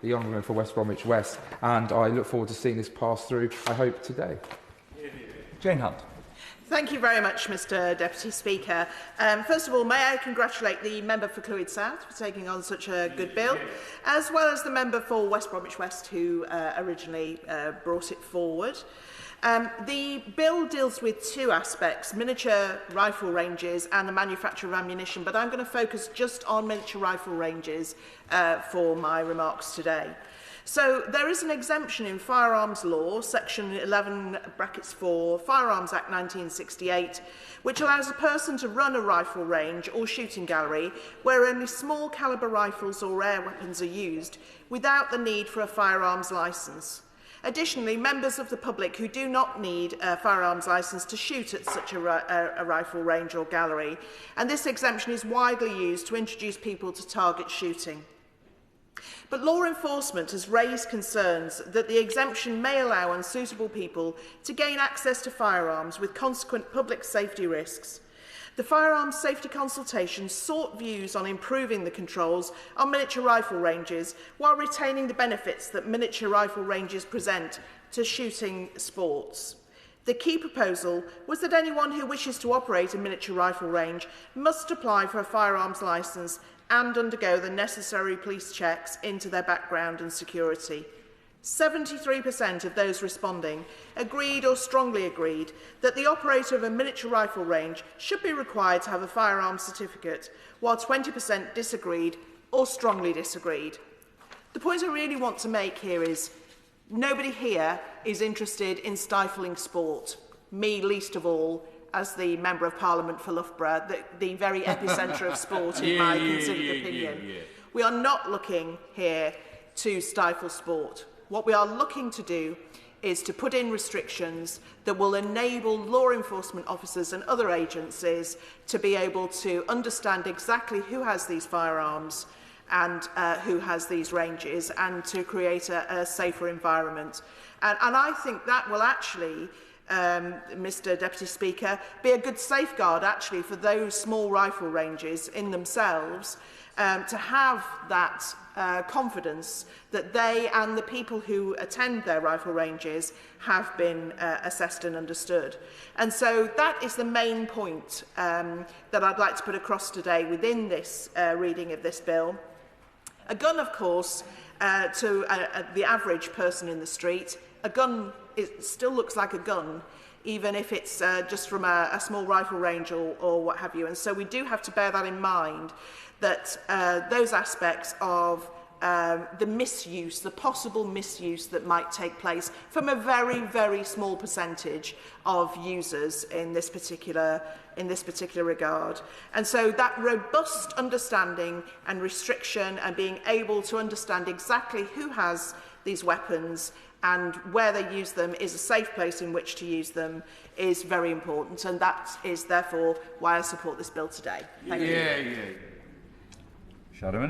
The Honourable for West Bromwich West, and I look forward to seeing this pass through, I hope, today. Jane Hunt. Thank you very much, Mr Deputy Speaker. First of all, may I congratulate the member for Clwyd South for taking on such a good bill, as well as the member for West Bromwich West who originally brought it forward. The bill deals with two aspects, miniature rifle ranges and the manufacture of ammunition, but I'm going to focus just on miniature rifle ranges for my remarks today. So there is an exemption in firearms law, section 11(4), Firearms Act 1968, which allows a person to run a rifle range or shooting gallery where only small calibre rifles or air weapons are used without the need for a firearms licence. Additionally, members of the public who do not need a firearms licence to shoot at such a rifle range or gallery, and this exemption is widely used to introduce people to target shooting. But law enforcement has raised concerns that the exemption may allow unsuitable people to gain access to firearms with consequent public safety risks. The Firearms Safety Consultation sought views on improving the controls on miniature rifle ranges while retaining the benefits that miniature rifle ranges present to shooting sports. The key proposal was that anyone who wishes to operate a miniature rifle range must apply for a firearms licence and undergo the necessary police checks into their background and security. 73% of those responding agreed or strongly agreed that the operator of a miniature rifle range should be required to have a firearms certificate, while 20% disagreed or strongly disagreed. The point I really want to make here is nobody here is interested in stifling sport, me least of all, as the Member of Parliament for Loughborough, the very epicentre of sport in my considered opinion. We are not looking here to stifle sport. What we are looking to do is to put in restrictions that will enable law enforcement officers and other agencies to be able to understand exactly who has these firearms and who has these ranges, and to create a safer environment. And I think that will actually, Mr Deputy Speaker, be a good safeguard actually for those small rifle ranges in themselves, to have that confidence that they and the people who attend their rifle ranges have been assessed and understood. And so that is the main point that I'd like to put across today within this reading of this bill. A gun, of course, to the average person in the street, a gun still looks like a gun, even if it's just from a small rifle range or what have you. And so we do have to bear that in mind, that those aspects of the misuse, the possible misuse that might take place from a very, very small percentage of users in this particular regard. And so that robust understanding and restriction and being able to understand exactly who has these weapons and where they use them is a safe place in which to use them is very important, and that is therefore why I support this bill today. Thank you. Shadow Minister.